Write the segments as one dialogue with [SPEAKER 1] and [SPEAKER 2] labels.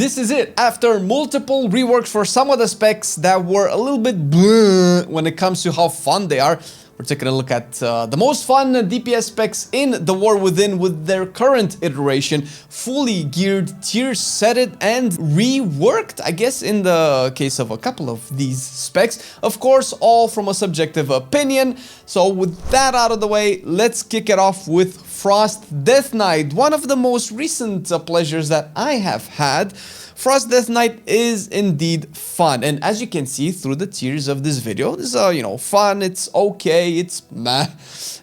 [SPEAKER 1] This is it. After multiple reworks for some of the specs that were a little bit bleh when it comes to how fun they are, we're taking a look at the most fun DPS specs in the War Within with their current iteration, fully geared, tier setted, and reworked, I guess, in the case of a couple of these specs. Of course, all from a subjective opinion. So with that out of the way, let's kick it off with Frost Death Knight, one of the most recent pleasures that I have had. Frost Death Knight is indeed fun, and as you can see through the tiers of this video, this is you know, fun, it's okay, it's meh,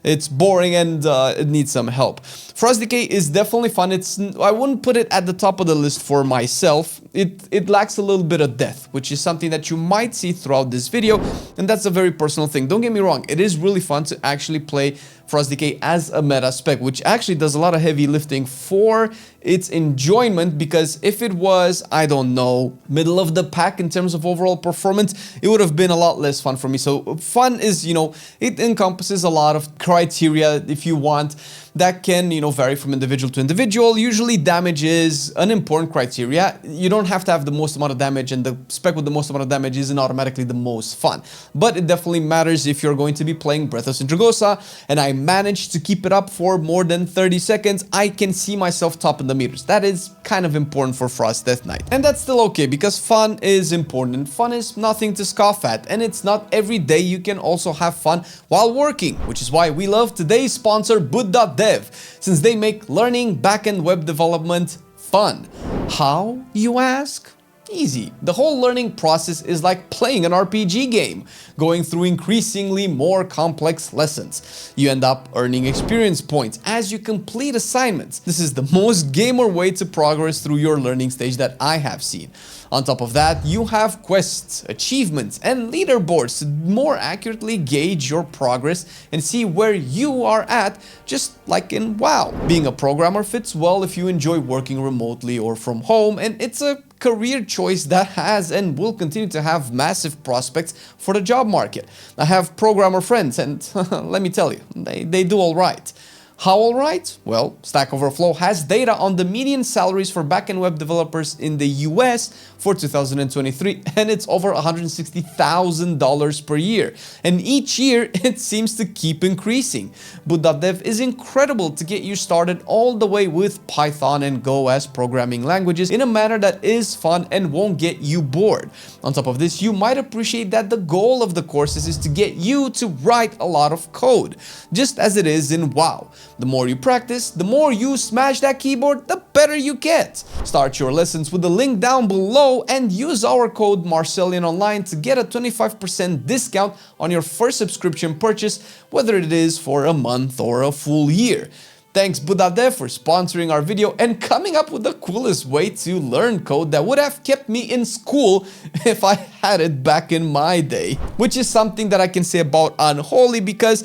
[SPEAKER 1] it's boring, and it needs some help. Frost DK is definitely fun. I wouldn't put it at the top of the list for myself. It lacks a little bit of depth, which is something that you might see throughout this video, and that's a very personal thing. Don't get me wrong, it is really fun to actually play Frost DK as a meta spec, which actually does a lot of heavy lifting for its enjoyment, because if it was, I don't know, middle of the pack in terms of overall performance, it would have been a lot less fun for me. So fun is, you know, it encompasses a lot of criteria, if you want, that can, you know, vary from individual to individual. Usually damage is an important criteria. You don't have to have the most amount of damage, and the spec with the most amount of damage isn't automatically the most fun. But it definitely matters if you're going to be playing Breath of Sindragosa, and I managed to keep it up for more than 30 seconds. I can see myself topping the meters. That is kind of important for Frost Death Knight. And that's still okay, because fun is important, and fun is nothing to scoff at, and it's not every day you can also have fun while working, which is why we love today's sponsor, Boot.dev, since they make learning backend web development fun. How, you ask? Easy. The whole learning process is like playing an RPG game, going through increasingly more complex lessons. You end up earning experience points as you complete assignments. This is the most gamer way to progress through your learning stage that I have seen. On top of that, you have quests, achievements, and leaderboards to more accurately gauge your progress and see where you are at, just like in WoW. Being a programmer fits well if you enjoy working remotely or from home, and it's a career choice that has and will continue to have massive prospects for the job market. I have programmer friends, and let me tell you, they do all right. How all right? Well, Stack Overflow has data on the median salaries for backend web developers in the US for 2023, and it's over $160,000 per year. And each year, it seems to keep increasing. Boot.dev is incredible to get you started all the way with Python and Go as programming languages in a manner that is fun and won't get you bored. On top of this, you might appreciate that the goal of the courses is to get you to write a lot of code, just as it is in WoW. The more you practice, the more you smash that keyboard, the better you get. Start your lessons with the link down below and use our code Marcelian to get a 25% discount on your first subscription purchase, whether it is for a month or a full year. Thanks Boot.dev for sponsoring our video and coming up with the coolest way to learn code that would have kept me in school if I had it back in my day. Which is something that I can say about Unholy, because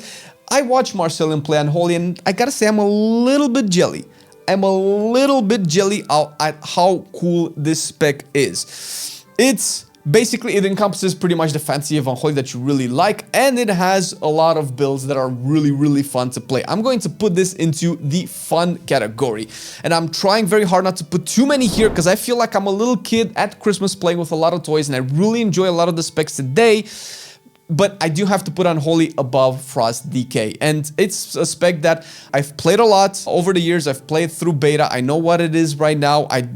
[SPEAKER 1] I watch Marcelian play Unholy, and I gotta say I'm a little bit jelly. I'm a little bit jelly at how cool this spec is. It's basically, it encompasses pretty much the fantasy of Unholy that you really like, and it has a lot of builds that are really fun to play. I'm going to put this into the fun category, and I'm trying very hard not to put too many here because I feel like I'm a little kid at Christmas playing with a lot of toys, and I really enjoy a lot of the specs today. But I do have to put Unholy above Frost DK, and it's a spec that I've played a lot over the years. I've played through beta. I know what it is right now. I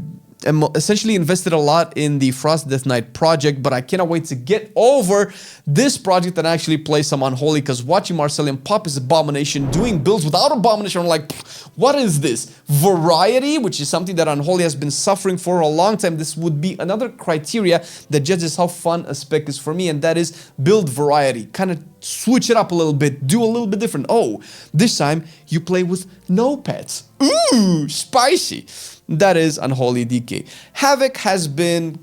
[SPEAKER 1] am essentially invested a lot in the Frost Death Knight project, but I cannot wait to get over this project and actually play some Unholy, because watching Marcelian pop his Abomination, doing builds without Abomination, I'm like, what is this? Variety, which is something that Unholy has been suffering for a long time. This would be another criteria that judges how fun a spec is for me, and that is build variety. Kind of switch it up a little bit, do a little bit different. Oh, this time you play with no pets. Ooh, spicy. That is Unholy DK. Havoc has been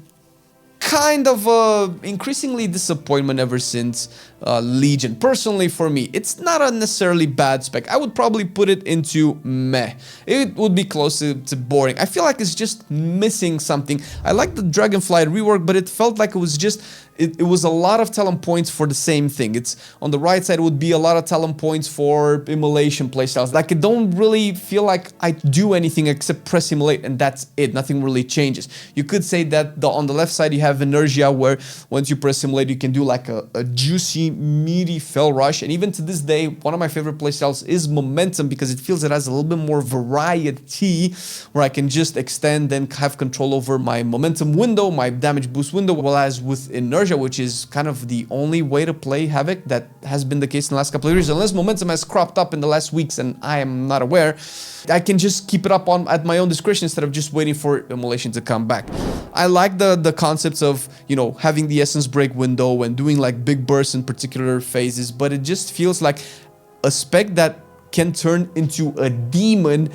[SPEAKER 1] kind of a increasingly disappointment ever since Legion. Personally, for me, it's not a necessarily bad spec. I would probably put it into meh. It would be close to boring. I feel like it's just missing something. I like the Dragonflight rework, but it felt like it was just... It was a lot of talent points for the same thing. It's on the right side would be a lot of talent points for immolation playstyles. Like, I don't really feel like I do anything except press immolate, and that's it. Nothing really changes. You could say that on the left side you have inertia, where once you press immolate you can do like a juicy, meaty fell rush. And even to this day, one of my favorite playstyles is momentum, because it feels it has a little bit more variety, where I can just extend and have control over my momentum window, my damage boost window, while as with inertia, which is kind of the only way to play Havoc that has been the case in the last couple of years, unless momentum has cropped up in the last weeks and I am not aware. I can just keep it up at my own discretion instead of just waiting for immolation to come back. I like the concepts of, you know, having the essence break window and doing like big bursts in particular phases, but it just feels like a spec that can turn into a demon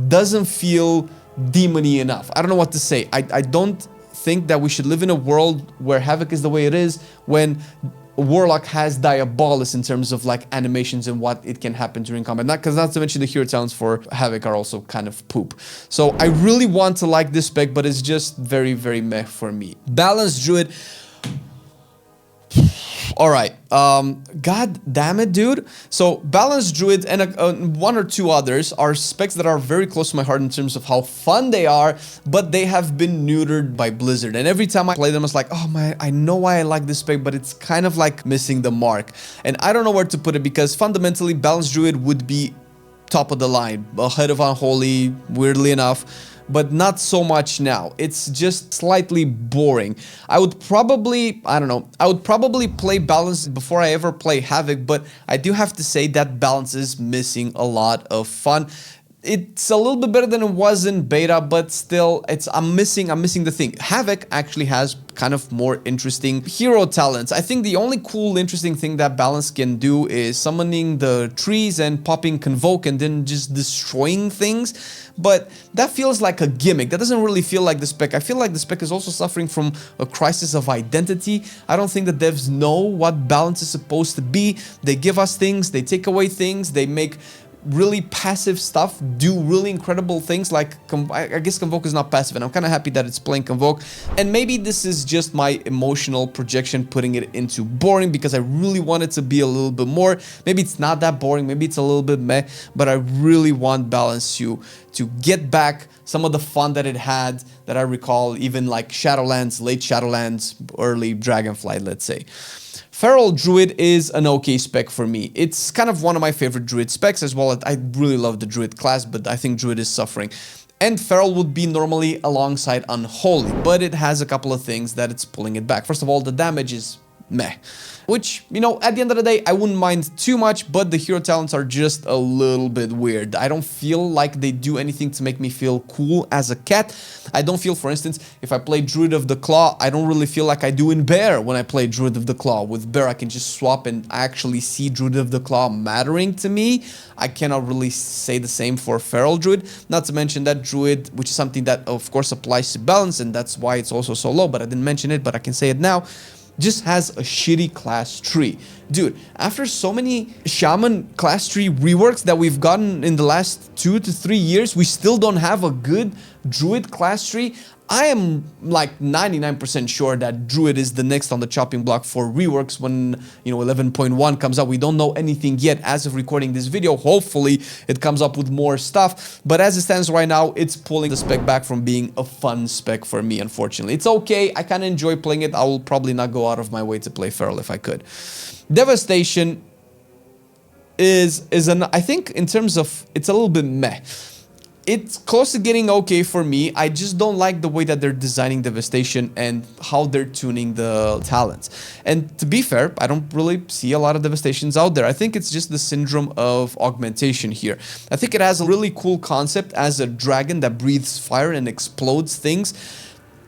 [SPEAKER 1] doesn't feel demony enough. I don't know what to say. I don't think that we should live in a world where Havoc is the way it is when Warlock has Diabolus in terms of like animations and what it can happen during combat. Not to mention the hero talents for Havoc are also kind of poop. So I really want to like this spec, but it's just very, very meh for me. Balanced Druid. Alright, god damn it, dude. So, Balanced Druid and one or two others are specs that are very close to my heart in terms of how fun they are, but they have been neutered by Blizzard. And every time I play them, it's like, oh man, I know why I like this spec, but it's kind of like missing the mark. And I don't know where to put it, because fundamentally, Balanced Druid would be top of the line, ahead of Unholy, weirdly enough. But not so much now. It's just slightly boring. I would probably, I don't know, I would probably play Balance before I ever play Havoc, but I do have to say that Balance is missing a lot of fun. It's a little bit better than it was in beta, but still, I'm missing the thing. Havoc actually has kind of more interesting hero talents. I think the only cool, interesting thing that Balance can do is summoning the trees and popping Convoke and then just destroying things. But that feels like a gimmick. That doesn't really feel like the spec. I feel like the spec is also suffering from a crisis of identity. I don't think the devs know what Balance is supposed to be. They give us things, they take away things, they make really passive stuff do really incredible things. Like I guess Convoke is not passive, and I'm kind of happy that it's playing Convoke. And maybe this is just my emotional projection putting it into boring, because I really want it to be a little bit more. Maybe it's not that boring, maybe it's a little bit meh, but I really want Balance to get back some of the fun that it had, that I recall even like Shadowlands, late Shadowlands, early Dragonflight, let's say. Feral Druid is an okay spec for me. It's kind of one of my favorite Druid specs as well. I really love the Druid class, but I think Druid is suffering. And Feral would be normally alongside Unholy, but it has a couple of things that it's pulling it back. First of all, the damage is meh. Which, you know, at the end of the day, I wouldn't mind too much, but the hero talents are just a little bit weird. I don't feel like they do anything to make me feel cool as a cat. I don't feel, for instance, if I play Druid of the Claw, I don't really feel like I do in Bear when I play Druid of the Claw. With Bear, I can just swap and actually see Druid of the Claw mattering to me. I cannot really say the same for Feral Druid. Not to mention that Druid, which is something that, of course, applies to Balance, and that's why it's also so low, but I didn't mention it, but I can say it now. Just has a shitty class tree. Dude, after so many Shaman class tree reworks that we've gotten in the last 2 to 3 years, we still don't have a good Druid class tree. I am like 99% sure that Druid is the next on the chopping block for reworks when, you know, 11.1 comes out. We don't know anything yet as of recording this video. Hopefully it comes up with more stuff, but as it stands right now, it's pulling the spec back from being a fun spec for me, unfortunately. It's okay, I kind of enjoy playing it. I will probably not go out of my way to play Feral if I could. Devastation is I think in terms of, it's a little bit meh. It's close to getting okay for me. I just don't like the way that they're designing Devastation and how they're tuning the talents. And to be fair, I don't really see a lot of Devastations out there. I think it's just the syndrome of augmentation here. I think it has a really cool concept as a dragon that breathes fire and explodes things.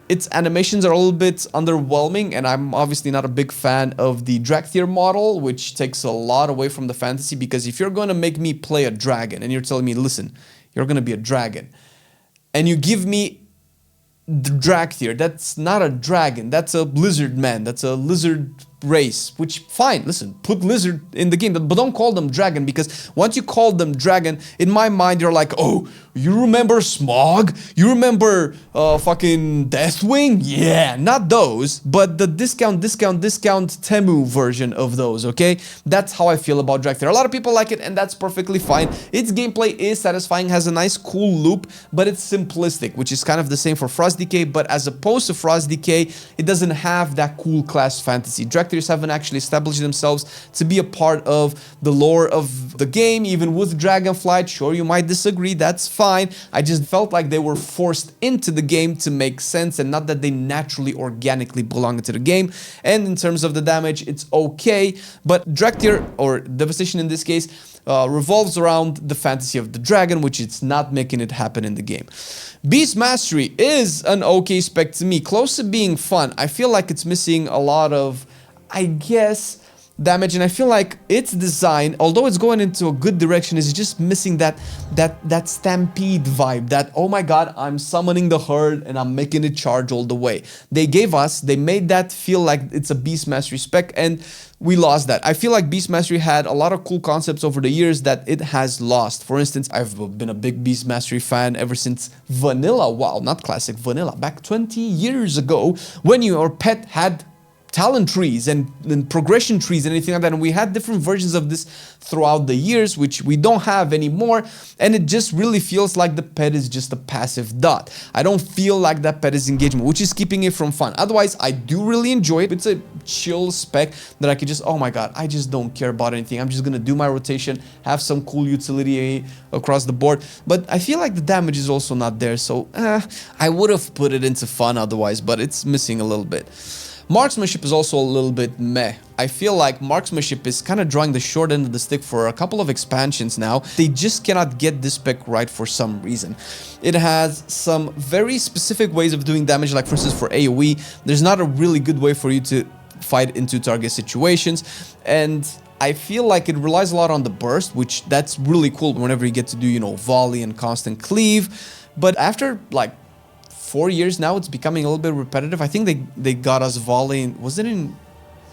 [SPEAKER 1] Its animations are a little bit underwhelming, and I'm obviously not a big fan of the Drakthir model, which takes a lot away from the fantasy, because if you're going to make me play a dragon and you're telling me, listen, you're going to be a dragon, and you give me the Drakthir, that's not a dragon, that's a lizard man, that's a lizard race, which fine, listen, put lizard in the game, but don't call them dragon, because once you call them dragon, in my mind you're like, oh, you remember Smog? You remember fucking Deathwing? Yeah, not those, but the discount Temu version of those, okay? That's how I feel about Dracthyr. A lot of people like it, and that's perfectly fine. Its gameplay is satisfying, has a nice cool loop, but it's simplistic, which is kind of the same for Frost DK, but as opposed to Frost DK, it doesn't have that cool class fantasy. Dracthyrs haven't actually established themselves to be a part of the lore of the game, even with Dragonflight. Sure, you might disagree, that's fine. I just felt like they were forced into the game to make sense, and not that they naturally, organically belong into the game. And in terms of the damage, it's okay, but Dracthyr, or Devastation in this case, revolves around the fantasy of the dragon, which it's not making it happen in the game. Beast Mastery is an okay spec to me, close to being fun. I feel like it's missing a lot of, I guess, damage, and I feel like its design, although it's going into a good direction, is just missing that stampede vibe, that, oh my god, I'm summoning the herd and I'm making it charge all the way. They made that feel like it's a Beast Mastery spec, and we lost that. I feel like Beast Mastery had a lot of cool concepts over the years that it has lost. For instance, I've been a big Beast Mastery fan ever since Vanilla, wow, not Classic, Vanilla, back 20 years ago, when your pet had talent trees and progression trees and anything like that, and we had different versions of this throughout the years, which we don't have anymore, and it just really feels like the pet is just a passive dot. I don't feel like that pet is engagement, which is keeping it from fun. Otherwise, I do really enjoy it. It's a chill spec that I could just, oh my god, I just don't care about anything. I'm just gonna do my rotation, have some cool utility across the board, but I feel like the damage is also not there, so I would have put it into fun otherwise, but it's missing a little bit. Marksmanship is also a little bit meh. I feel like Marksmanship is kind of drawing the short end of the stick for a couple of expansions now. They just cannot get this spec right for some reason. It has some very specific ways of doing damage, like for instance for AoE, there's not a really good way for you to fight into target situations, and I feel like it relies a lot on the burst, which that's really cool whenever you get to do, you know, volley and constant cleave, but after like 4 years now, it's becoming a little bit repetitive. I think they got us volley. Was it in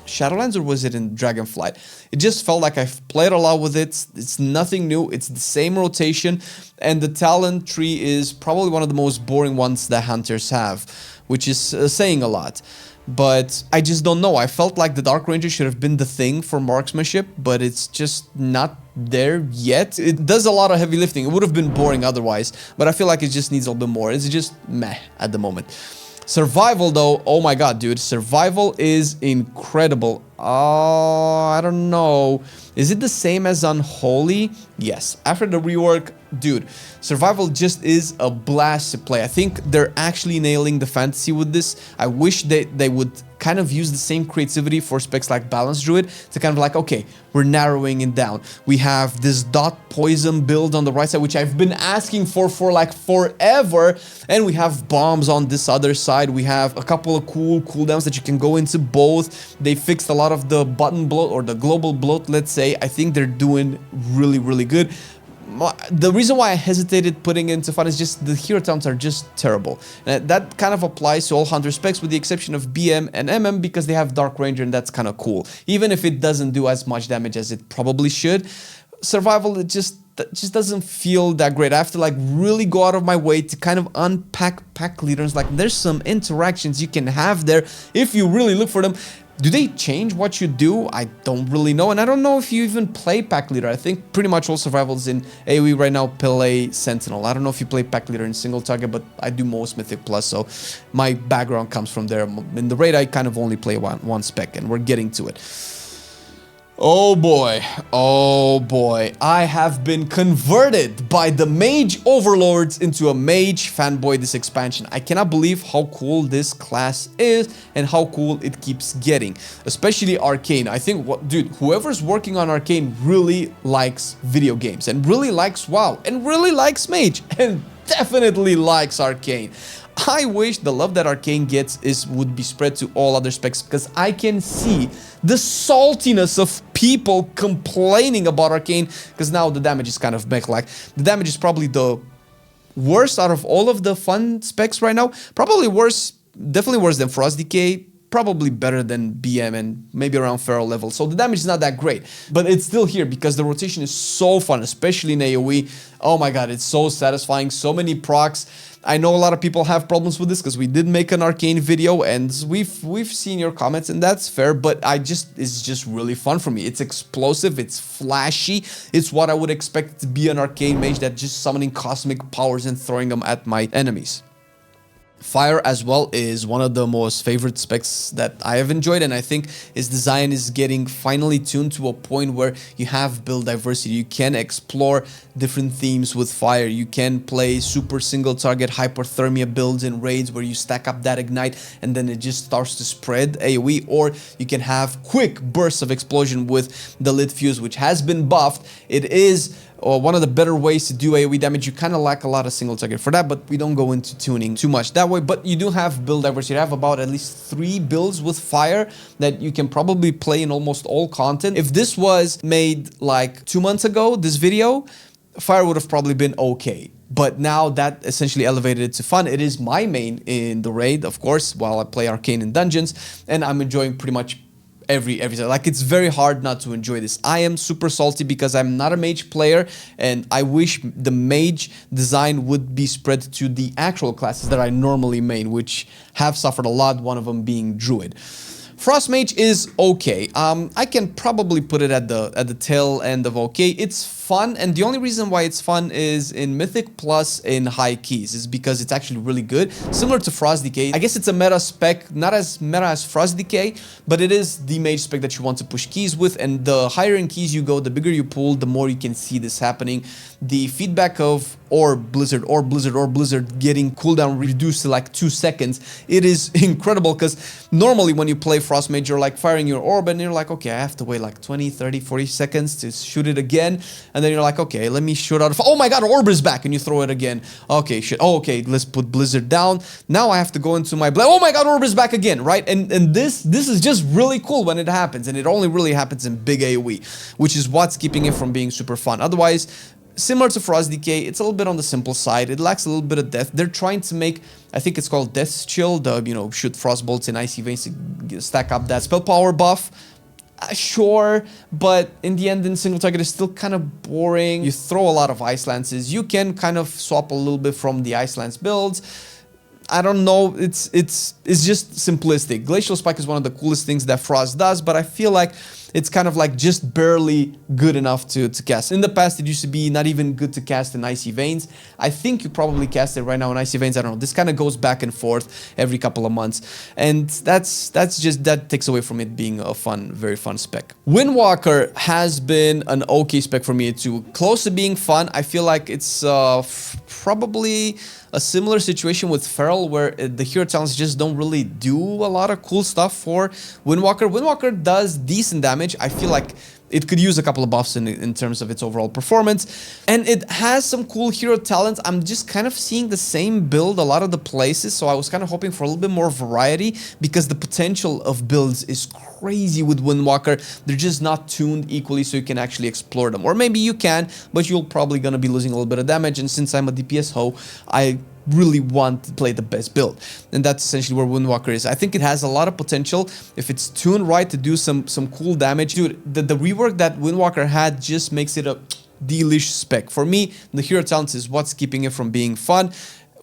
[SPEAKER 1] Shadowlands or was it in Dragonflight? It just felt like I've played a lot with it. It's nothing new. It's the same rotation, and the talent tree is probably one of the most boring ones that hunters have, which is saying a lot. But I just don't know. I felt like the Dark Ranger should have been the thing for marksmanship, but it's just not there yet. It does a lot of heavy lifting. It would have been boring otherwise, but I feel like it just needs a little bit more. It's just meh at the moment. Survival though, oh my god, dude, survival is incredible. I don't know. Is it the same as Unholy? Yes. After the rework, dude, survival just is a blast to play. I think they're actually nailing the fantasy with this. I wish they would kind of use the same creativity for specs like Balance Druid to kind of like, okay, we're narrowing it down. We have this dot poison build on the right side, which I've been asking for like forever, and we have bombs on this other side. We have a couple of cool cooldowns that you can go into both. They fixed a lot of the button bloat or the global bloat, let's say. I think they're doing really good. The reason why I hesitated putting it into fun is just the hero counts are just terrible. And that kind of applies to all hunter specs with the exception of BM and MM, because they have Dark Ranger and that's kind of cool. Even if it doesn't do as much damage as it probably should, survival, it just doesn't feel that great. I have to like really go out of my way to kind of unpack pack leaders. Like there's some interactions you can have there if you really look for them. Do they change what you do? I don't really know, and I don't know if you even play Pack Leader. I think pretty much all survivals in AoE right now play Sentinel. I don't know if you play Pack Leader in single target, but I do most Mythic Plus, so my background comes from there. In the raid, I kind of only play one spec, and we're getting to it. Oh boy, I have been converted by the mage overlords into a mage fanboy this expansion. I cannot believe how cool this class is and how cool it keeps getting, especially Arcane. I think, dude, whoever's working on Arcane really likes video games and really likes WoW and really likes mage and definitely likes Arcane. I wish the love that Arcane gets would be spread to all other specs, because I can see the saltiness of people complaining about Arcane, because now the damage is kind of back. Like, the damage is probably the worst out of all of the fun specs right now. Probably worse, definitely worse than Frost DK, probably better than BM and maybe around Feral level. So the damage is not that great, but it's still here because the rotation is so fun, especially in AoE. Oh my god, it's so satisfying. So many procs. I know a lot of people have problems with this because we did make an Arcane video and we've seen your comments, and that's fair, but it's just really fun for me. It's explosive, it's flashy, it's what I would expect to be an Arcane Mage, that just summoning cosmic powers and throwing them at my enemies. Fire as well is one of the most favorite specs that I have enjoyed, and I think its design is getting finally tuned to a point where you have build diversity. You can explore different themes with fire. You can play super single target hyperthermia builds in raids where you stack up that ignite and then it just starts to spread AoE, or you can have quick bursts of explosion with the lit fuse, which has been buffed. It is one of the better ways to do AoE damage. You kind of lack a lot of single target for that, but we don't go into tuning too much that way. But you do have build diversity. You have about at least 3 builds with fire that you can probably play in almost all content. If this was made like 2 months ago, this video, fire would have probably been okay. But now that essentially elevated it to fun. It is my main in the raid, of course, while I play Arcane in dungeons, and I'm enjoying pretty much every like, it's very hard not to enjoy this. I am super salty because I'm not a mage player, and I wish the mage design would be spread to the actual classes that I normally main, which have suffered a lot, one of them being Druid. Frost Mage is okay. I can probably put it at the tail end of okay. It's fun, and the only reason why it's fun is in Mythic Plus in high keys is because it's actually really good. Similar to Frost DK. I guess it's a meta spec, not as meta as Frost DK, but it is the mage spec that you want to push keys with, and the higher in keys you go, the bigger you pull, the more you can see this happening. The feedback of Blizzard getting cooldown reduced to like 2 seconds, it is incredible, because normally when you play Frost Mage, you're like firing your orb and you're like, okay, I have to wait like 20, 30, 40 seconds to shoot it again, and then you're like, okay, let me shoot out. Oh my god, orb is back, and you throw it again. Okay, shit. Oh, okay, let's put Blizzard down. Now I have to go into my oh my god, orb is back again, right? And this is just really cool when it happens, and it only really happens in big AoE, which is what's keeping it from being super fun. Otherwise, similar to Frost DK, it's a little bit on the simple side. It lacks a little bit of depth. They're trying to make, I think it's called Death's Chill, the, shoot frost bolts in icy veins to stack up that spell power buff. Sure, but in the end, in single target is still kind of boring. You throw a lot of Ice Lances. You can kind of swap a little bit from the Ice Lance builds. I don't know, it's just simplistic. Glacial Spike is one of the coolest things that Frost does, but I feel like it's kind of like just barely good enough to cast. In the past, it used to be not even good to cast in Icy Veins. I think you probably cast it right now in Icy Veins. I don't know. This kind of goes back and forth every couple of months, and that takes away from it being a fun, very fun spec. Windwalker has been an okay spec for me too. Close to being fun. I feel like it's probably a similar situation with Feral, where the hero talents just don't really do a lot of cool stuff for Windwalker. Windwalker does decent damage. I feel like it could use a couple of buffs in terms of its overall performance, and it has some cool hero talents. I'm just kind of seeing the same build a lot of the places, so I was kind of hoping for a little bit more variety, because the potential of builds is crazy with Windwalker. They're just not tuned equally so you can actually explore them, or maybe you can, but you're probably gonna be losing a little bit of damage, and since I'm a DPS hoe, I really want to play the best build, and that's essentially where Windwalker is. I think it has a lot of potential if it's tuned right to do some cool damage. Dude, the rework that Windwalker had just makes it a delish spec. For me, the hero talents is what's keeping it from being fun,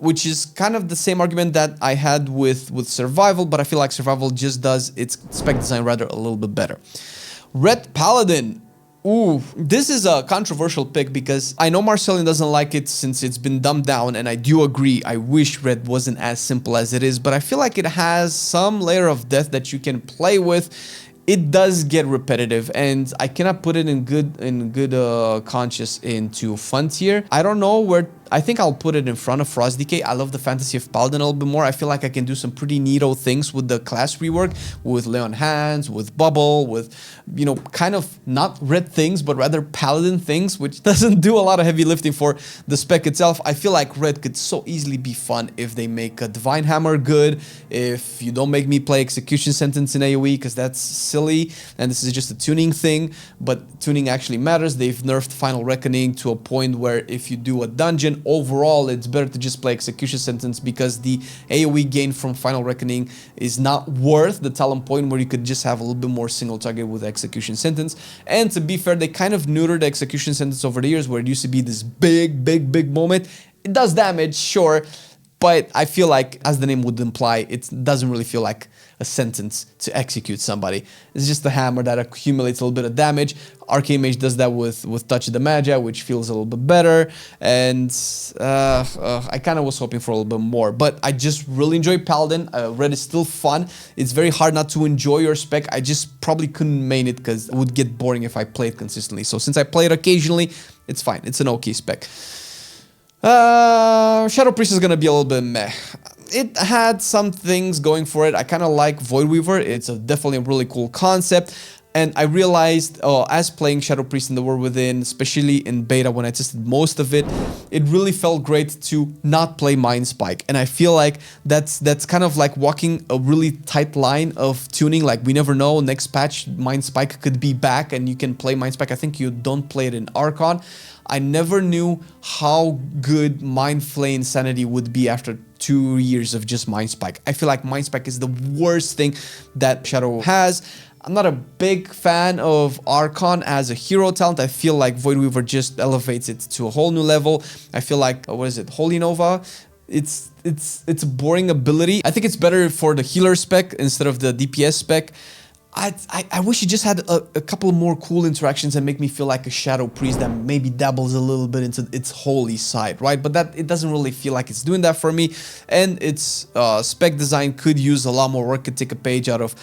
[SPEAKER 1] which is kind of the same argument that I had with Survival, but I feel like Survival just does its spec design rather a little bit better. Ret Paladin. Ooh, this is a controversial pick because I know Marcelian doesn't like it since it's been dumbed down, and I do agree. I wish Red wasn't as simple as it is, but I feel like it has some layer of depth that you can play with. It does get repetitive, and I cannot put it in good conscience into fun tier. I don't know where. I think I'll put it in front of Frost DK. I love the fantasy of Paladin a little bit more. I feel like I can do some pretty neato things with the class rework, with Lay on Hands, with Bubble, with, kind of not red things, but rather Paladin things, which doesn't do a lot of heavy lifting for the spec itself. I feel like red could so easily be fun if they make a Divine Hammer good, if you don't make me play Execution Sentence in AoE, because that's silly, and this is just a tuning thing, but tuning actually matters. They've nerfed Final Reckoning to a point where if you do a dungeon opinion, overall, it's better to just play Execution Sentence because the AoE gain from Final Reckoning is not worth the talent point where you could just have a little bit more single target with Execution Sentence. And to be fair, they kind of neutered the Execution Sentence over the years where it used to be this big moment. It does damage, sure, but I feel like, as the name would imply, it doesn't really feel like a sentence to execute somebody. It's just a hammer that accumulates a little bit of damage. Arcane Mage does that with Touch of the Magi, which feels a little bit better, and I kind of was hoping for a little bit more, but I just really enjoy Paladin. Red is still fun. It's very hard not to enjoy your spec. I just probably couldn't main it because it would get boring if I played consistently. So since I play it occasionally, it's fine. It's an okay spec. Shadow Priest is gonna be a little bit meh. It had some things going for it. I kind of like Void Weaver. It's definitely a really cool concept. And I realized, as playing Shadow Priest in the War Within, especially in beta when I tested most of it, it really felt great to not play Mind Spike. And I feel like that's kind of like walking a really tight line of tuning. Like, we never know, next patch Mind Spike could be back and you can play Mind Spike. I think you don't play it in Archon. I never knew how good Mind Flay Insanity would be after 2 years of just Mind Spike. I feel like Mind Spike is the worst thing that Shadow has. I'm not a big fan of Archon as a hero talent. I feel like Void Weaver just elevates it to a whole new level. I feel like, what is it, Holy Nova? It's a boring ability. I think it's better for the healer spec instead of the DPS spec. I wish it just had a couple more cool interactions and make me feel like a Shadow Priest that maybe dabbles a little bit into its holy side, right? But that it doesn't really feel like it's doing that for me, and its spec design could use a lot more work. Could take a page out of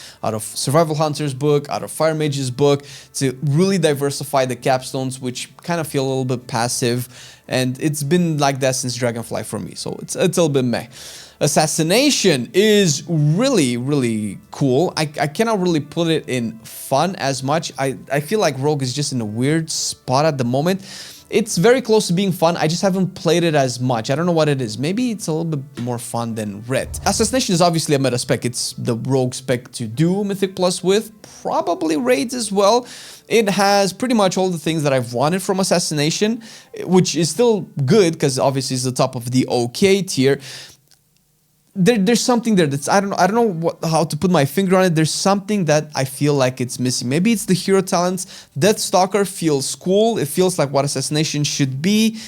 [SPEAKER 1] Survival Hunter's book, out of Fire Mage's book, to really diversify the capstones, which kind of feel a little bit passive, and it's been like that since Dragonfly for me, so it's a little bit meh. Assassination is really cool. I cannot really put it in fun as much. I feel like Rogue is just in a weird spot at the moment. It's very close to being fun. I just haven't played it as much. I don't know what it is. Maybe it's a little bit more fun than Ret. Assassination is obviously a meta spec. It's the Rogue spec to do Mythic Plus with. Probably raids as well. It has pretty much all the things that I've wanted from Assassination, which is still good because obviously it's the top of the OK tier. There's something there that's I don't know how to put my finger on it. There's something that I feel like it's missing. Maybe it's the hero talents. Deathstalker feels cool. It feels like what Assassination should be.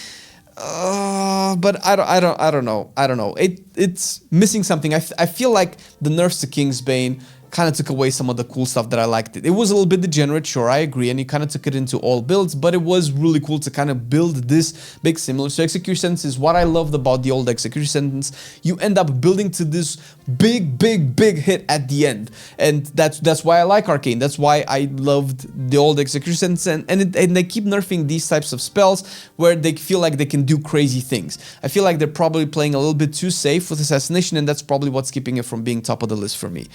[SPEAKER 1] But I don't know. It's missing something. I feel like the nerfs to Kingsbane kind of took away some of the cool stuff that I liked. It was a little bit degenerate, sure, I agree, and you kind of took it into all builds, but it was really cool to kind of build this big similar. So Execution Sentence is what I loved about the old Execution Sentence. You end up building to this big hit at the end, and that's why I like Arcane. That's why I loved the old Execution Sentence, and they keep nerfing these types of spells where they feel like they can do crazy things. I feel like they're probably playing a little bit too safe with Assassination, and that's probably what's keeping it from being top of the list for me.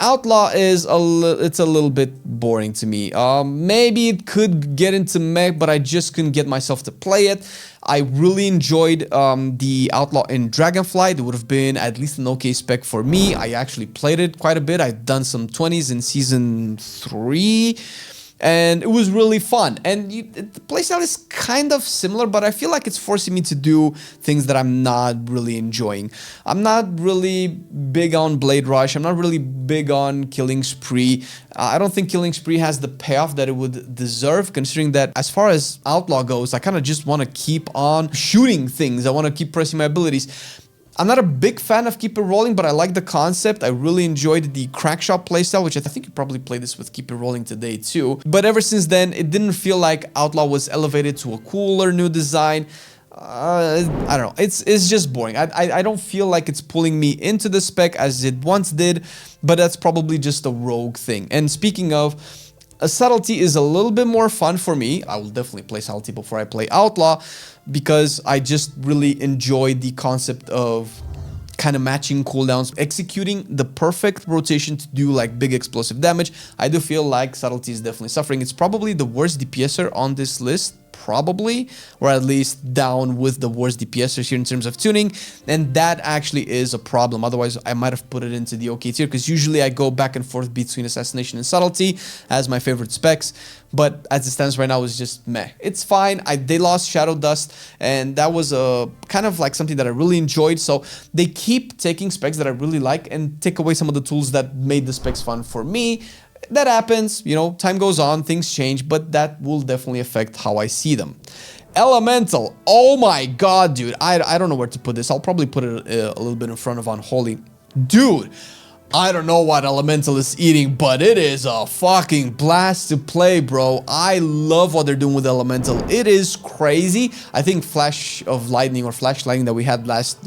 [SPEAKER 1] Outlaw is it's a little bit boring to me. Maybe it could get into mech, but I just couldn't get myself to play it. I really enjoyed the Outlaw in Dragonfly. It would have been at least an okay spec for me. I actually played it quite a bit. I've done some 20s in Season 3. And it was really fun, and the playstyle is kind of similar, but I feel like it's forcing me to do things that I'm not really enjoying. I'm not really big on Blade Rush. I'm not really big on Killing Spree. I don't think Killing Spree has the payoff that it would deserve, considering that as far as Outlaw goes, I kind of just want to keep on shooting things. I want to keep pressing my abilities. I'm not a big fan of Keep It Rolling, but I like the concept. I really enjoyed the Crackshot playstyle, which I think you probably played this with Keep It Rolling today too. But ever since then, it didn't feel like Outlaw was elevated to a cooler new design. I don't know. It's just boring. I don't feel like it's pulling me into the spec as it once did, but that's probably just a Rogue thing. And speaking of, a Subtlety is a little bit more fun for me. I will definitely play Subtlety before I play Outlaw, because I just really enjoy the concept of kind of matching cooldowns, executing the perfect rotation to do like big explosive damage. I do feel like Subtlety is definitely suffering. It's probably the worst DPSer on this list, probably, or at least down with the worst DPSers here in terms of tuning, and that actually is a problem. Otherwise, I might have put it into the OK tier, because usually I go back and forth between Assassination and Subtlety as my favorite specs, but as it stands right now, it's just meh. It's fine. They lost Shadow Dust, and that was a kind of like something that I really enjoyed, so they keep taking specs that I really like and take away some of the tools that made the specs fun for me. That happens, you know, time goes on, things change, but that will definitely affect how I see them. Elemental, oh my god, dude, I don't know where to put this. I'll probably put it a little bit in front of Unholy. Dude, I don't know what Elemental is eating, but it is a fucking blast to play, bro. I love what they're doing with Elemental. It is crazy. I think Flash of Lightning or Flash Lightning that we had last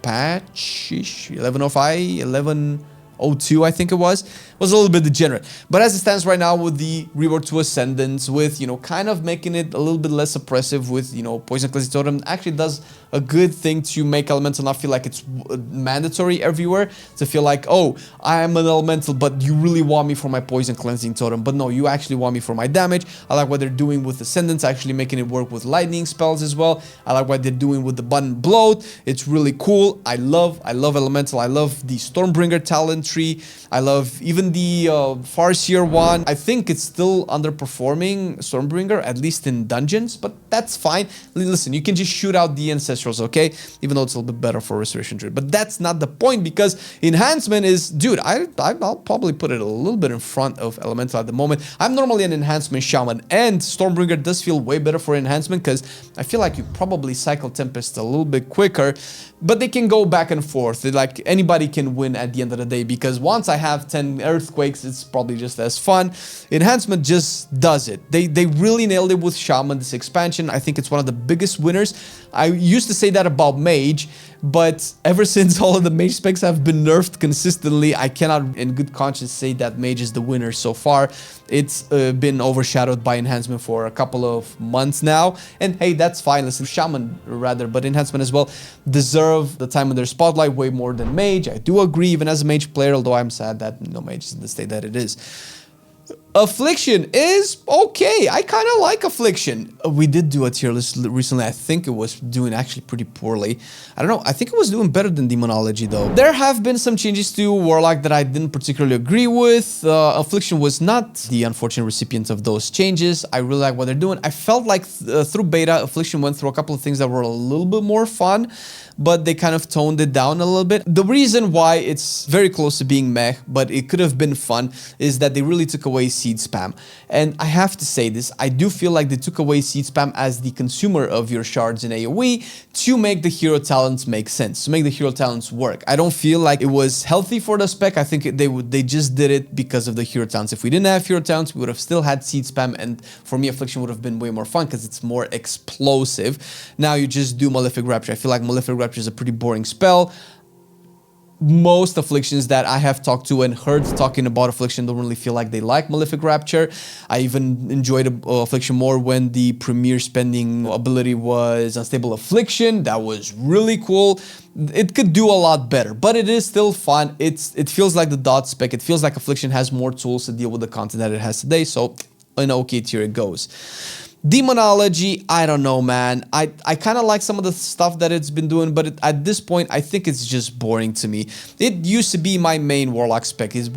[SPEAKER 1] patch, 11.05, 11.0.2, I think it was a little bit degenerate. But as it stands right now, with the rework to Ascendance, with, you know, kind of making it a little bit less oppressive with, you know, Poison Cleansing Totem, actually does a good thing to make Elemental not feel like it's mandatory everywhere, to feel like, oh, I am an Elemental, but you really want me for my Poison Cleansing Totem, but no, you actually want me for my damage. I like what they're doing with Ascendance, actually making it work with lightning spells as well. I like what they're doing with the button Bloat. It's really cool. I love Elemental. I love the Stormbringer talent tree. I love even the Farseer one. I think it's still underperforming Stormbringer, at least in dungeons, but that's fine. Listen, you can just shoot out the Ancestrals, okay? Even though it's a little bit better for Restoration Druid. But that's not the point, because Enhancement is, dude, I'll probably put it a little bit in front of Elemental at the moment. I'm normally an Enhancement Shaman, and Stormbringer does feel way better for Enhancement, because I feel like you probably cycle Tempest a little bit quicker, but they can go back and forth. Like, anybody can win at the end of the day, because once I have 10 Earthquakes, it's probably just as fun. Enhancement just does it. They really nailed it with Shaman, this expansion. I think it's one of the biggest winners. I used to say that about Mage, but ever since all of the Mage specs have been nerfed consistently, I cannot in good conscience say that Mage is the winner so far. It's been overshadowed by Enhancement for a couple of months now, and hey, that's fine. Listen, Shaman rather, but Enhancement as well deserve the time in their spotlight way more than Mage. I do agree, even as a Mage player, although I'm sad that no Mage is in the state that it is. Affliction is okay. I kind of like Affliction. We did do a tier list recently. I think it was doing actually pretty poorly. I don't know. I think it was doing better than Demonology, though. There have been some changes to Warlock that I didn't particularly agree with. Affliction was not the unfortunate recipient of those changes. I really like what they're doing. I felt like through beta, Affliction went through a couple of things that were a little bit more fun, but they kind of toned it down a little bit. The reason why it's very close to being meh, but it could have been fun, is that they really took away seed spam. And I have to say this, I do feel like they took away seed spam as the consumer of your shards in AoE to make the hero talents make sense, to make the hero talents work. I don't feel like it was healthy for the spec. I think they just did it because of the hero talents. If we didn't have hero talents, we would have still had seed spam, and for me, Affliction would have been way more fun because it's more explosive. Now you just do Malefic Rapture. I feel like Malefic Rapture is a pretty boring spell. Most Afflictions that I have talked to and heard talking about Affliction don't really feel like they like Malefic Rapture. I even enjoyed Affliction more when the premier spending ability was Unstable Affliction. That was really cool. It could do a lot better, but it is still fun. It feels like the dot spec. It feels like Affliction has more tools to deal with the content that it has today, so in OK tier it goes. Demonology, I don't know, man. I kind of like some of the stuff that it's been doing, but at this point, I think it's just boring to me. It used to be my main Warlock spec. It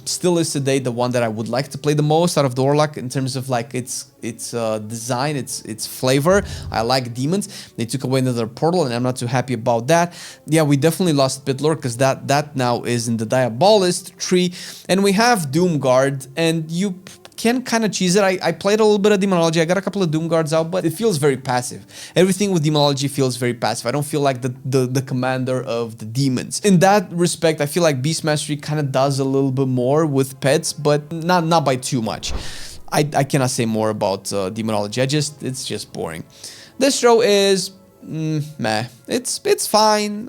[SPEAKER 1] still is today the one that I would like to play the most out of the Warlock in terms of like its design, its flavor. I like demons. They took away another portal, and I'm not too happy about that. Yeah, we definitely lost Pitlord because that now is in the Diabolist tree, and we have Doomguard, and you can kind of cheese it. I played a little bit of Demonology. I got a couple of Doomguards out, but it feels very passive. Everything with Demonology feels very passive. I don't feel like the commander of the demons. In that respect, I feel like Beast Mastery kind of does a little bit more with pets, but not by too much. I cannot say more about Demonology. It's just boring. This row is meh. It's fine.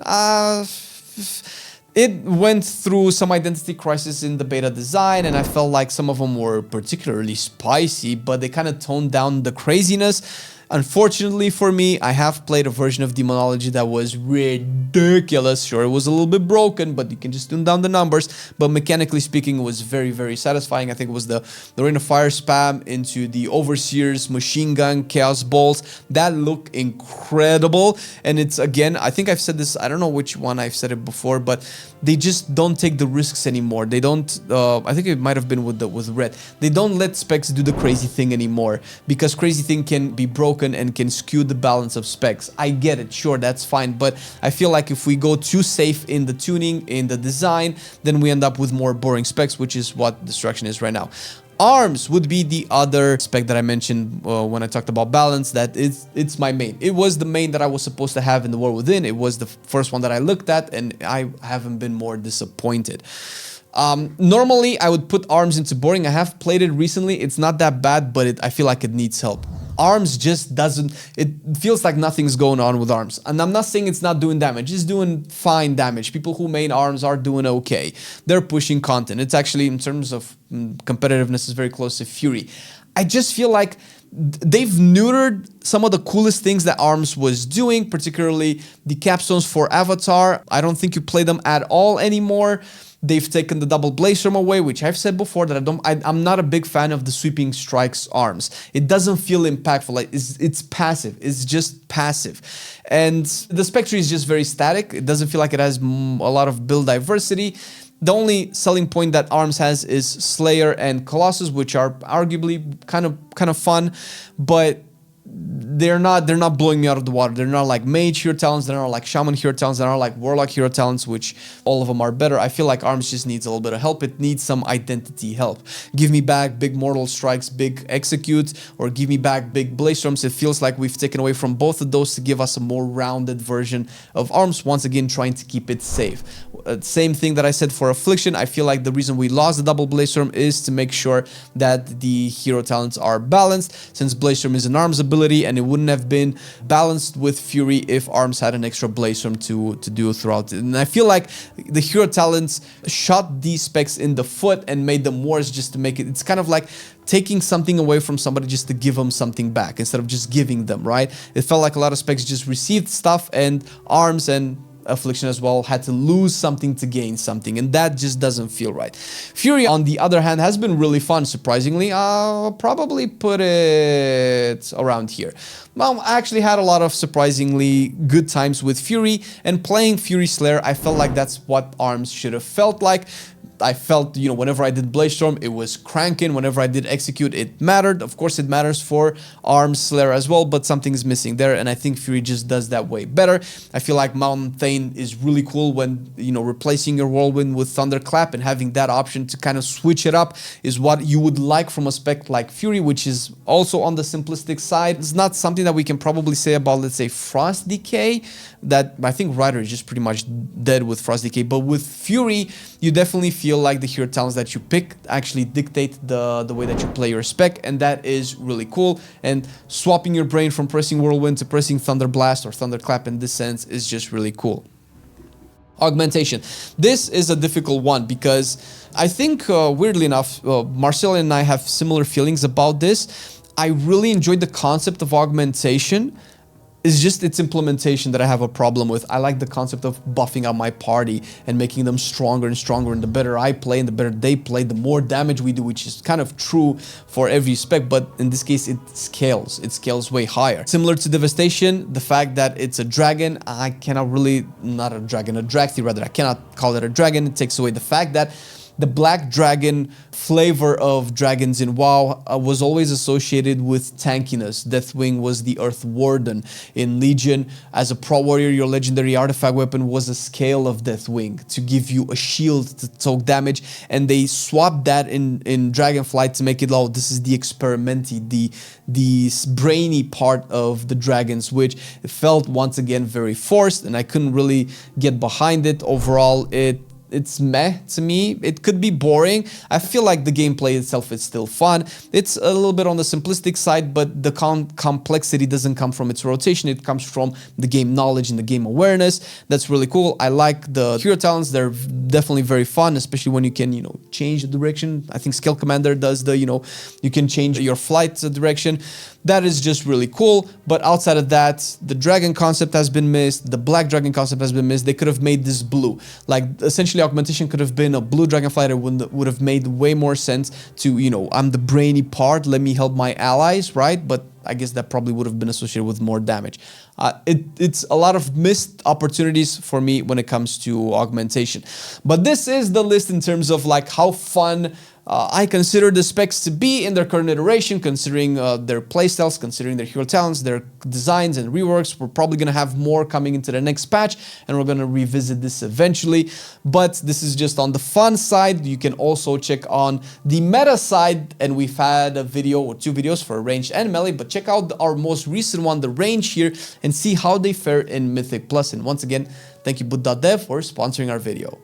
[SPEAKER 1] It went through some identity crisis in the beta design, and I felt like some of them were particularly spicy, but they kind of toned down the craziness. Unfortunately for me, I have played a version of Demonology that was ridiculous. Sure, it was a little bit broken, but you can just tune down the numbers. But mechanically speaking, it was very, very satisfying. I think it was the Rain of Fire spam into the Overseer's Machine Gun Chaos Balls. That looked incredible. And it's, again, I think I've said this, I don't know which one I've said it before, but they just don't take the risks anymore. They don't, I think it might have been with Ret. They don't let specs do the crazy thing anymore, because crazy thing can be broken and can skew the balance of specs. I get it, sure, that's fine, but I feel like if we go too safe in the tuning, in the design, then we end up with more boring specs, which is what Destruction is right now. Arms would be the other spec that I mentioned when I talked about balance. That it's my main. It was the main that I was supposed to have in the War Within. It was the first one that I looked at, and I haven't been more disappointed. Normally, I would put Arms into boring. I have played it recently. It's not that bad, but I feel like it needs help. Arms just doesn't, it feels like nothing's going on with Arms. And I'm not saying it's not doing damage, it's doing fine damage. People who main Arms are doing okay. They're pushing content. It's actually, in terms of competitiveness, is very close to Fury. I just feel like they've neutered some of the coolest things that Arms was doing, particularly the capstones for Avatar. I don't think you play them at all anymore. They've taken the double blaze storm away, which I've said before that I'm not a big fan of the sweeping strikes Arms. It doesn't feel impactful. Like it's passive. It's just passive. And the Spectre is just very static. It doesn't feel like it has a lot of build diversity. The only selling point that Arms has is Slayer and Colossus, which are arguably kind of fun, but they're not blowing me out of the water. They're not like Mage hero talents, they're not like Shaman hero talents, they're not like Warlock hero talents, which all of them are better. I feel like Arms just needs a little bit of help. It needs some identity help. Give me back big Mortal Strikes, big Execute, or give me back big Blaze Storms. It feels like we've taken away from both of those to give us a more rounded version of Arms, once again trying to keep it safe. Same thing that I said for Affliction. I feel like the reason we lost the double Blaze Storm is to make sure that the hero talents are balanced, since Blaze Storm is an Arms ability, and it wouldn't have been balanced with Fury if Arms had an extra Blaze Storm to do throughout it. And I feel like the hero talents shot these specs in the foot and made them worse just to make it. It's kind of like taking something away from somebody just to give them something back instead of just giving them, right? It felt like a lot of specs just received stuff, and Arms and Affliction as well had to lose something to gain something, and that just doesn't feel right. Fury, on the other hand, has been really fun, surprisingly. I'll probably put it around here. Well, I actually had a lot of surprisingly good times with Fury, and playing Fury Slayer, I felt like that's what Arms should have felt like. I felt, you know, whenever I did Blaze Storm, it was cranking. Whenever I did Execute, it mattered. Of course, it matters for Arms Slayer as well, but something's missing there, and I think Fury just does that way better. I feel like Mountain Thane is really cool when, you know, replacing your Whirlwind with Thunderclap and having that option to kind of switch it up is what you would like from a spec like Fury, which is also on the simplistic side. It's not something that we can probably say about, let's say, Frost DK, that I think Rider is just pretty much dead with Frost DK, but with Fury, you definitely feel like the hero talents that you pick actually dictate the way that you play your spec, and that is really cool. And swapping your brain from pressing Whirlwind to pressing Thunder Blast or Thunderclap in this sense is just really cool. Augmentation. This is a difficult one because I think, weirdly enough, Marcelian and I have similar feelings about this. I really enjoyed the concept of augmentation. It's just its implementation that I have a problem with. I like the concept of buffing up my party and making them stronger and stronger, and the better I play and the better they play, the more damage we do, which is kind of true for every spec, but in this case it scales way higher. Similar to Devastation, the fact that it's a dragon, I cannot really, not a dragon, a Dragthy rather, I cannot call it a dragon. It takes away the fact that the black dragon flavor of dragons in WoW was always associated with tankiness. Deathwing was the Earth Warden. In Legion, as a pro warrior, your legendary artifact weapon was a scale of Deathwing to give you a shield to soak damage, and they swapped that in Dragonflight to make it, oh, this is the experimenty, the brainy part of the dragons, which felt once again very forced, and I couldn't really get behind it. Overall, it's meh to me. It could be boring. I feel like the gameplay itself is still fun. It's a little bit on the simplistic side, but the complexity doesn't come from its rotation. It comes from the game knowledge and the game awareness. That's really cool. I like the hero talents. They're definitely very fun, especially when you can, you know, change the direction. I think Scale Commander does the, you know, you can change your flight direction. That is just really cool. But outside of that, the dragon concept has been missed. The black dragon concept has been missed. They could have made this blue. Like, essentially, augmentation could have been a blue dragonfly that would have made way more sense to, you know, I'm the brainy part, let me help my allies, right? But I guess that probably would have been associated with more damage. It's a lot of missed opportunities for me when it comes to augmentation. But this is the list in terms of like how fun I consider the specs to be in their current iteration, considering their playstyles, considering their hero talents, their designs and reworks. We're probably going to have more coming into the next patch, and we're going to revisit this eventually. But this is just on the fun side. You can also check on the meta side, and we've had a video or 2 videos for ranged and melee, but check out our most recent one, the range here, and see how they fare in Mythic Plus. And once again, thank you Bud.dev for sponsoring our video.